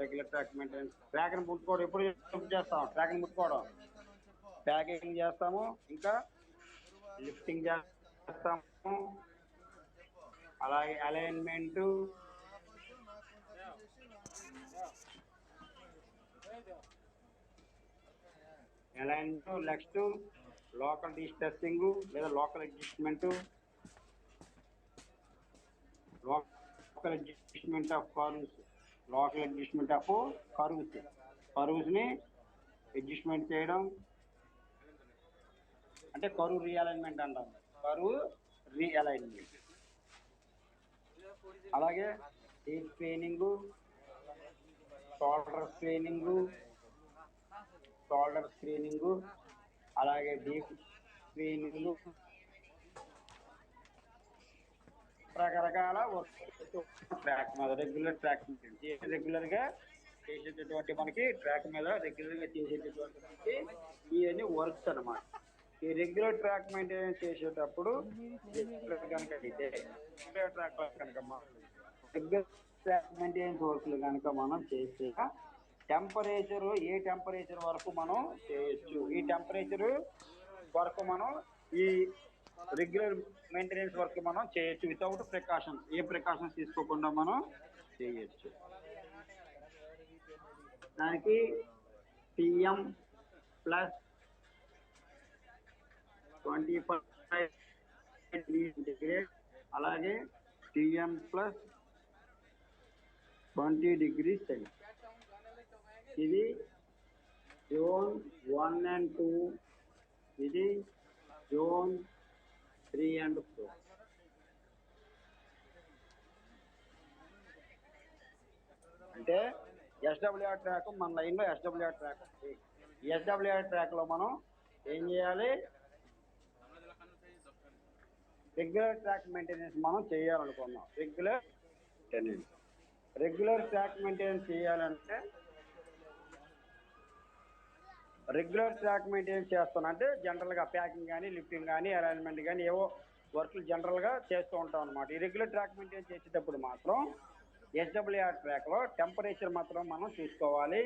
Regular track maintenance. ట్రాక్ని ముట్టుకోవడం ఎప్పుడు చేస్తాం? ట్రాక్ని ముట్టుకోవడం, ప్యాకింగ్ చేస్తాము, ఇంకా లిఫ్టింగ్ చేస్తాము, అలాగే అలైన్మెంట్, నెక్స్ట్ లోకల్ డిస్టెస్టింగ్ లేదా local adjustment, local adjustment of cups, curves ని అడ్జస్ట్మెంట్ చేయడం అంటే కర్వ్ రీఅలైన్మెంట్ అంటాం. Curve realignment. అలాగే డీప్ స్క్రీనింగ్, షోల్డర్ స్క్రీనింగ్, అలాగే డీప్ స్క్రీనింగ్, రకరకాల ట్రాక్ మీద రెగ్యులర్ ట్రాక్ రెగ్యులర్ గా చేసేటటువంటి మనకి ట్రాక్ మీద రెగ్యులర్ గా చేసేటటువంటి మనకి ఇవన్నీ వర్క్స్ అన్నమాట. ఈ రెగ్యులర్ ట్రాక్ మెయింటెనెన్స్ చేసేటప్పుడు కనుక అయితే రెగ్యులర్ ట్రాక్ మెయింటెనెన్స్ వర్క్లు కనుక మనం చేస్తే టెంపరేచర్ ఏ టెంపరేచర్ వరకు మనం చేయొచ్చు, ఈ టెంపరేచర్ వరకు మనం ఈ రెగ్యులర్ మెయింటెనెన్స్ వర్క్ మనం చేయొచ్చు వితౌట్ ప్రికాషన్, ఏ ప్రికాషన్స్ తీసుకోకుండా మనం చేయొచ్చు. దానికి టీఎం ప్లస్ 25 సెంటిగ్రేడ్, అలాగే టీఎం ప్లస్ 20 degrees సెంటిగ్రేడ్. ఇది జోన్ 1 and 2, ఇది జోన్ 3 and 4. అంటే ఎస్డబ్ల్యూఆర్ ట్రాక్ మన లైన్లో ఎస్డబ్ల్యూఆర్ ట్రాక్ ఉంది. ఎస్డబ్ల్యూఆర్ ట్రాక్ లో మనం ఏం చేయాలి? రెగ్యులర్ ట్రాక్ మెయింటెనెన్స్ మనం చేయాలనుకున్నాం. రెగ్యులర్ ట్రాక్ మెయింటెనెన్స్ చేయాలంటే రెగ్యులర్ ట్రాక్ మెయింటెనెన్స్ చేస్తానంటే జనరల్గా ప్యాకింగ్ కానీ, లిఫ్టింగ్ కానీ, అలైన్మెంట్ కానీ ఏవో వర్క్లు జనరల్గా చేస్తూ ఉంటాం అనమాట. ఈ రెగ్యులర్ ట్రాక్ మెయింటెనెన్స్ చేసేటప్పుడు మాత్రం ఎస్డబ్ల్యూఆర్ ట్రాక్లో టెంపరేచర్ మాత్రం మనం చూసుకోవాలి.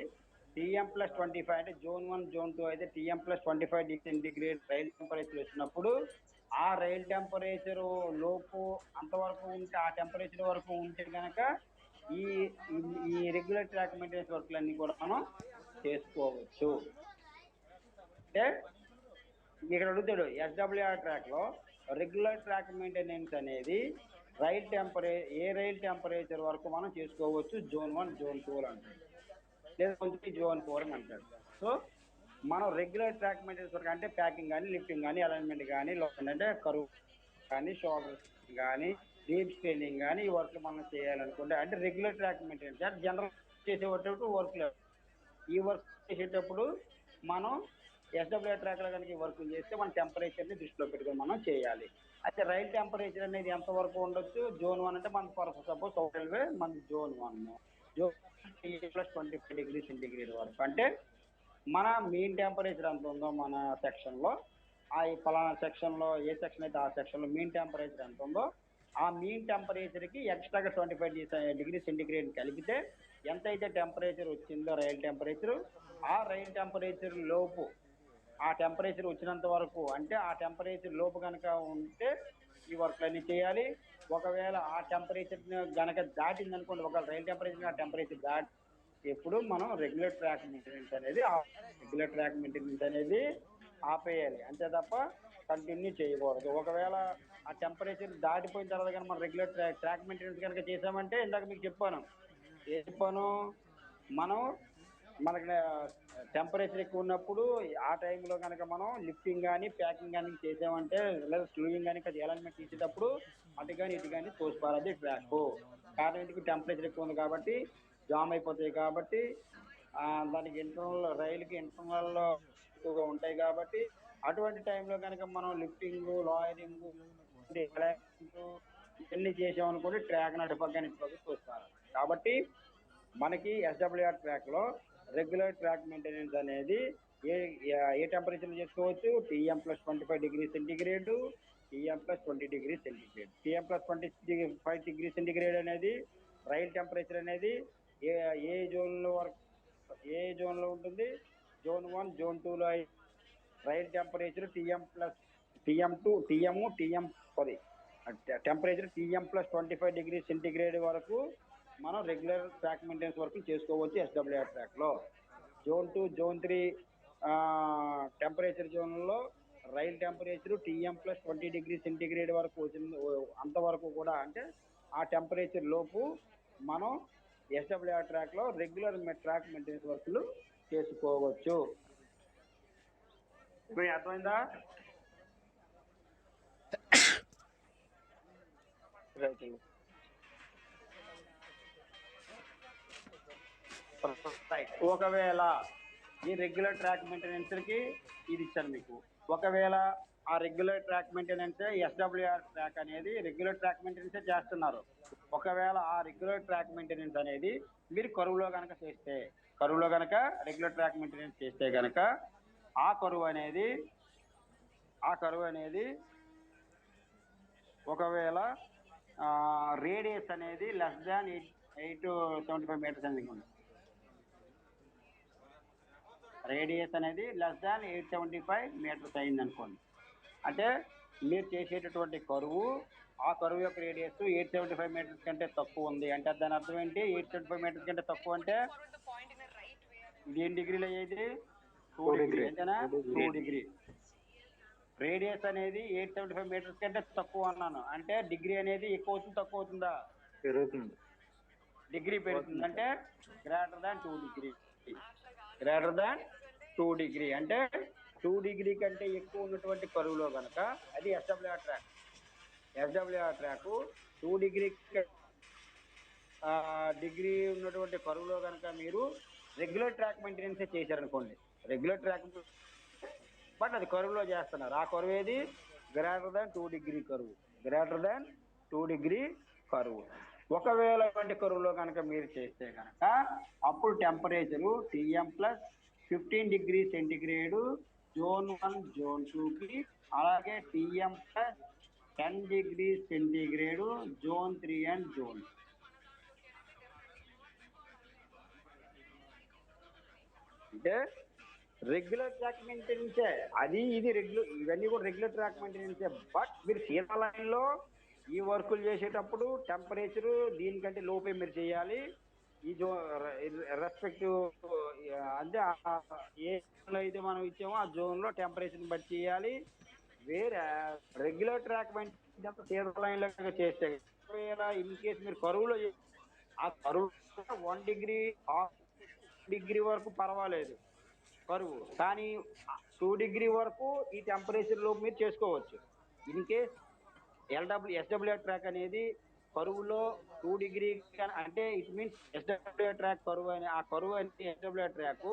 టీఎం ప్లస్ 25 అంటే జోన్ 1, జోన్ 2 అయితే TM plus 25 degree centigrade rail temperature వచ్చినప్పుడు ఆ రైల్ టెంపరేచర్ లోపు అంతవరకు ఉంటే, ఆ టెంపరేచర్ వరకు ఉంటే కనుక ఈ రెగ్యులర్ ట్రాక్ మెయింటెనెన్స్ వర్క్లన్నీ కూడా మనం చేసుకోవచ్చు. అంటే ఇక్కడ అడుగుతాడు ఎస్డబ్ల్యూఆర్ ట్రాక్లో రెగ్యులర్ ట్రాక్ మెయింటెనెన్స్ అనేది ఏ రైల్ టెంపరేచర్ వరకు మనం చేసుకోవచ్చు? జోన్ 1, జోన్ 2 అంటాడు, లేదా జోన్ 4 అని అంటాడు. సో మనం రెగ్యులర్ ట్రాక్ మెయింటెనెన్స్ వర్క్ అంటే ప్యాకింగ్ కానీ, లిఫ్టింగ్ కానీ, అలైన్మెంట్ కానీ, అంటే కరువు కానీ, షోల్డర్ కానీ, డీప్ స్క్రీనింగ్ కానీ ఈ వర్క్ మనం చేయాలనుకుంటే అంటే రెగ్యులర్ ట్రాక్ మెయింటెనెన్స్ అంటే జనరల్ చేసేటప్పుడు వర్క్ లేదు. ఈ వర్క్ చేసేటప్పుడు మనం ఎస్డబ్ల్యూఆర్ ట్రాక్లో కనుక ఈ వర్క్ చేస్తే మన టెంపరేచర్ని దృష్టిలో పెట్టుకొని మనం చేయాలి. అయితే రైల్ టెంపరేచర్ అనేది ఎంతవరకు ఉండొచ్చు? జోన్ 1 అంటే మన ఫర్ సపోజ్ సౌత్ రైల్వే మన zone 1, zone plus 25 degree centigrade వరకు. అంటే మన మెయిన్ టెంపరేచర్ ఎంత ఉందో మన సెక్షన్లో, ఆ పలానా సెక్షన్లో ఏ సెక్షన్ అయితే ఆ సెక్షన్లో మెయిన్ టెంపరేచర్ ఎంత ఉందో ఆ మెయిన్ టెంపరేచర్కి ఎక్స్ట్రాగా 25 డిగ్రీ సెంటిగ్రేడ్ కలిపితే ఎంతైతే టెంపరేచర్ వచ్చిందో రైల్ టెంపరేచర్, ఆ రైల్ టెంపరేచర్ లోపు ఆ టెంపరేచర్ వచ్చినంత వరకు అంటే ఆ టెంపరేచర్ లోపు కనుక ఉంటే ఈ వర్క్లన్నీ చేయాలి. ఒకవేళ ఆ టెంపరేచర్ కనుక దాటింది అనుకోండి, ఒకవేళ రైల్ టెంపరేచర్ ఆ టెంపరేచర్ దాటి ఎప్పుడు మనం రెగ్యులర్ ట్రాక్ మెయింటెనెన్స్ అనేది ఆపేయాలి, అంతే తప్ప కంటిన్యూ చేయకూడదు. ఒకవేళ ఆ టెంపరేచర్ దాటిపోయిన తర్వాత కానీ మనం రెగ్యులర్ ట్రాక్ మెయింటెనెన్స్ కనుక చేసామంటే ఇందాక మీకు చెప్పాను మనం మనకి టెంపరేచర్ ఎక్కువ ఉన్నప్పుడు ఆ టైంలో కనుక మనం లిఫ్టింగ్ కానీ, ప్యాకింగ్ కానీ చేసామంటే లేదా స్లూయింగ్ కానీ అలైన్మెంట్ తీసేటప్పుడు అటు కానీ ఇటు కానీ తోసిపారది ట్రాక్. కారణం ఎందుకు? టెంపరేచర్ ఎక్కువ ఉంది కాబట్టి జామ్ అయిపోతాయి, కాబట్టి దానికి రైలుకి ఇంటర్నల్ ఎక్కువగా ఉంటాయి కాబట్టి అటువంటి టైంలో కనుక మనం లిఫ్టింగ్, లాయరింగ్, ఇవన్నీ చేసామనుకోండి ట్రాక్ నడిపక్కన తోసిపారు. కాబట్టి మనకి ఎస్డబ్ల్యూఆర్ ట్రాక్లో రెగ్యులర్ ట్రాక్ మెయింటెనెన్స్ అనేది ఏ టెంపరేచర్ చేసుకోవచ్చు? TM plus 25 degree centigrade, TM plus 20 degree centigrade. TM plus 25 degree centigrade అనేది రైల్ టెంపరేచర్ అనేది ఏ ఏ జోన్లో వరకు ఏ జోన్లో ఉంటుంది? జోన్ 1, జోన్ 2లో rail temperature TM sorry temperature TM+25 ° C వరకు మనం రెగ్యులర్ ట్రాక్ మెయింటెనెన్స్ వరకు చేసుకోవచ్చు ఎస్డబ్ల్యూఆర్ ట్రాక్లో. జోన్ 2, జోన్ 3 టెంపరేచర్ జోన్లో రైల్ టెంపరేచర్ TM+20 ° C వరకు వచ్చింది. అంతవరకు కూడా అంటే ఆ టెంపరేచర్ లోపు మనం ఎస్డబ్ల్యూఆర్ ట్రాక్లో రెగ్యులర్ ట్రాక్ మెయింటెనెన్స్ వర్క్లు చేసుకోవచ్చు. ఇప్పుడు అర్థమైందా? ఒకవేళ ఈ రెగ్యులర్ ట్రాక్ మెయింటెనెన్స్కి ఇది ఇచ్చాను మీకు. ఒకవేళ ఆ regular track maintenance SWR track అనేది రెగ్యులర్ ట్రాక్ మెయింటెనెన్సే చేస్తున్నారు. ఒకవేళ ఆ రెగ్యులర్ ట్రాక్ మెయింటెనెన్స్ అనేది మీరు కరువులో కనుక చేస్తే, కరువులో కనుక రెగ్యులర్ ట్రాక్ మెయింటెనెన్స్ చేస్తే కనుక ఆ కరువు అనేది ఒకవేళ రేడియస్ అనేది లెస్ దాన్ 8 to 75 meters అనుకోండి. రేడియస్ అనేది లెస్ దాన్ 875 meters అయింది అనుకోండి. అంటే మీరు చేసేటటువంటి కరువు, ఆ కరువు యొక్క రేడియస్ 875 meters కంటే తక్కువ ఉంది అంటే దాని అర్థం ఏంటి? 875 meters కంటే తక్కువ అంటే దేని డిగ్రీలో అయ్యేది? 2 degree. అంతేనా? 2 degree. రేడియస్ అనేది 875 meters కంటే తక్కువ అన్నాను అంటే డిగ్రీ అనేది ఎక్కువ అవుతుంది తక్కువ అవుతుందా? పెరుగుతుంది. డిగ్రీ పెరుగుతుంది అంటే greater than 2 degree. Greater than 2 degree అంటే 2 degree కంటే ఎక్కువ ఉన్నటువంటి కరువులో కనుక అది SWR track. SWR track 2 degree degree ఉన్నటువంటి కరువులో కనుక మీరు రెగ్యులర్ ట్రాక్ మెయింటెనెన్స్ చేశారనుకోండి, రెగ్యులర్ ట్రాక్ బట్ అది కరువులో చేస్తున్నారు. ఆ కరువు ఏది? గ్రేటర్ దాన్ 2 degree కరువు. గ్రేటర్ దాన్ 2 degree కరువు. ఒకవేళ వంటి కరువులో కనుక మీరు చేస్తే కనుక అప్పుడు temperature TM+15 °C zone 1, zone 2కి, అలాగే TM+10 °C zone 3 and zone. అంటే రెగ్యులర్ ట్రాక్ మెయింటెనెన్సే అది, ఇది రెగ్యులర్, ఇవన్నీ కూడా రెగ్యులర్ ట్రాక్ మెయింటెనెన్సే. బట్ మీరు సీజన్ లైన్లో ఈ వర్కులు చేసేటప్పుడు టెంపరేచరు దీనికంటే లోపే మీరు చేయాలి. ఈ రెస్పెక్టివ్ అంటే ఏ జోన్లో అయితే మనం ఇచ్చామో ఆ జోన్లో టెంపరేచర్ని బట్టి చేయాలి. వేరే రెగ్యులర్ ట్రాక్ మెయింటెనెన్స్ సీజన్ లైన్లో చేస్తే ఇన్ కేసు మీరు కరువులో ఆ కరువు 1 degree వరకు పర్వాలేదు కరువు, కానీ 2 degree వరకు ఈ టెంపరేచర్ లో మీరు చేసుకోవచ్చు. ఇన్ కేస్ ఎస్డబ్ల్యూఆర్ ట్రాక్ అనేది కరువులో 2 degree అంటే ఇట్ మీన్స్ ఎస్డబ్ల్యూఆర్ ట్రాక్ కరువు అని, ఆ కరువు అనేది ఎస్డబ్ల్యూఆర్ ట్రాక్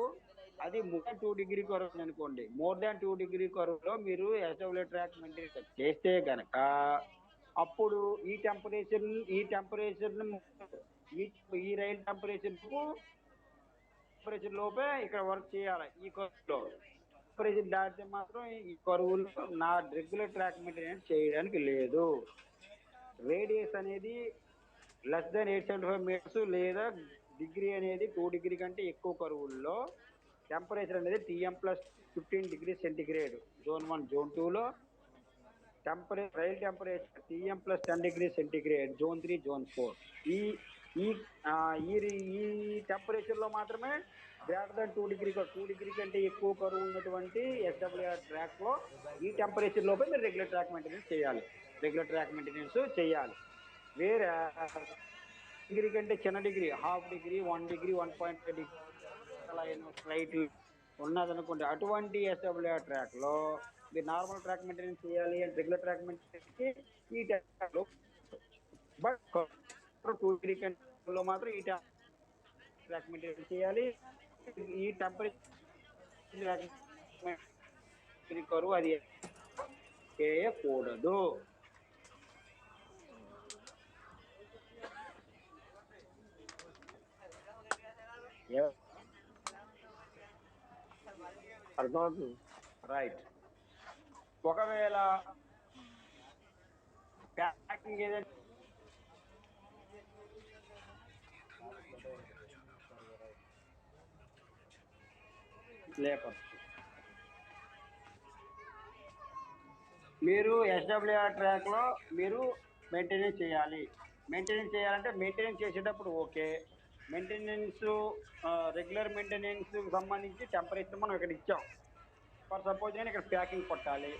అది మోర్ దాన్ 2 degree కరువు అనుకోండి. మోర్ దాన్ 2 degree కరువులో మీరు ఎస్డబ్ల్యూఆర్ ట్రాక్ మెయింటెనెన్స్ చేస్తే గనక అప్పుడు ఈ టెంపరేచర్ ఈ రైల్ టెంపరేచర్ లోపే ఇక్కడ వర్క్ చేయాలి. ఈ కరువులో టెంపరేచర్ దాటితే మాత్రం ఈ కరువులో నా రెగ్యులర్ ట్రాక్ మెయింటెనెన్స్ చేయడానికి లేదు. రేడియస్ అనేది లెస్ దాన్ 875 meters లేదా డిగ్రీ అనేది 2 degree కంటే ఎక్కువ కరువుల్లో టెంపరేచర్ అనేది TM+15 °C జోన్ 1, జోన్ 2లో, rail temperature TM+10 °C zone 3, zone 4. ఈ టెంపరేచర్ లో మాత్రమే గ్రేటర్ దాన్ 2 degree కంటే ఎక్కువ కరువు ఉన్నటువంటి ఎస్డబ్ల్యూఆర్ ట్రాక్ లో ఈ టెంపరేచర్ లోపే మీరు రెగ్యులర్ ట్రాక్ మెయింటెనెన్స్ చేయాలి. వేరే డిగ్రీ కంటే చిన్న డిగ్రీ, 1/2 degree, 1 degree, 1.5 degree అలా స్లైట్ ఉన్నదనుకోండి, అటువంటి ఎస్డబ్ల్యూఆర్ ట్రాక్ లో మీరు నార్మల్ ట్రాక్ మెయింటెనెన్స్ చేయాలి అంటే రెగ్యులర్ ట్రాక్ మెయింటెనెన్స్ ఈ ట్రాక్ లో. బట్ 2 degree లో మాత్రం ఈ ట్రాక్ మెయింటెనెన్స్ చేయాలి. ఈ టెంపరేచర్ కరువు అది చేయకూడదు. అర్థమవుతుంది? రైట్. ఒకవేళ ప్యాకింగ్ ఏదైనా స్లీపర్స్. మీరు ఎస్డబ్ల్యూఆర్ ట్రాక్లో మీరు మెయింటెనెన్స్ చేయాలి. మెయింటెనెన్స్ చేయాలంటే మెయింటెనెన్స్ చేసేటప్పుడు ఓకే. మెయింటెనెన్స్ రెగ్యులర్ మెయింటెనెన్స్ సంబంధించి టెంపరేచర్ మనం ఇక్కడ ఇచ్చాం. ఫర్ సపోజ్ నేను ఇక్కడ ప్యాకింగ్ కొట్టాలి.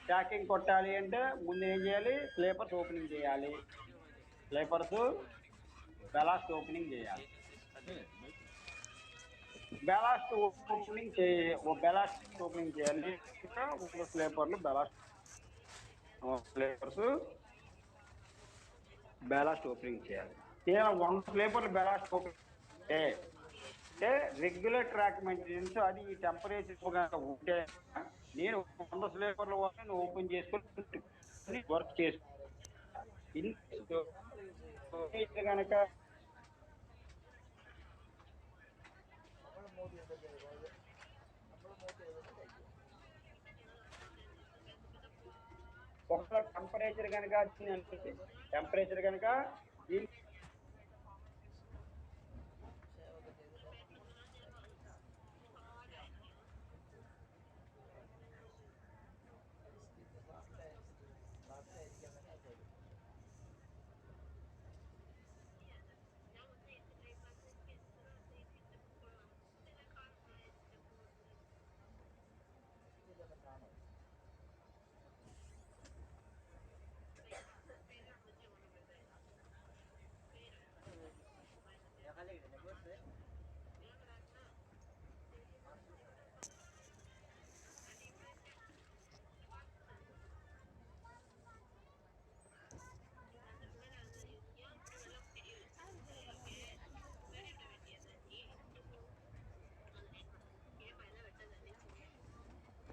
ప్యాకింగ్ కొట్టాలి అంటే ముందు ఏం చేయాలి? స్లీపర్స్ ఓపెనింగ్ చేయాలి. స్లీపర్స్ బెలాస్ట్ ఓపెనింగ్ చేయాలి. బెలాస్ట్ ఓపెనింగ్ చేయాలి. స్లీపర్లు బెలాస్ట్ ఓపెనింగ్ చేయాలి. కేవలం 100 స్లీపర్లు బెలాస్ట్ ఓపెనింగ్ అంటే రెగ్యులర్ ట్రాక్ మెయింటెనెన్స్ అది ఈ టెంపరేచర్ కనుక ఉంటే నేను 100 స్లీపర్ల వరకు ఓపెన్ చేసుకుని వర్క్ చేసుకో కనుక ఒక టెంపరేచర్ కనుక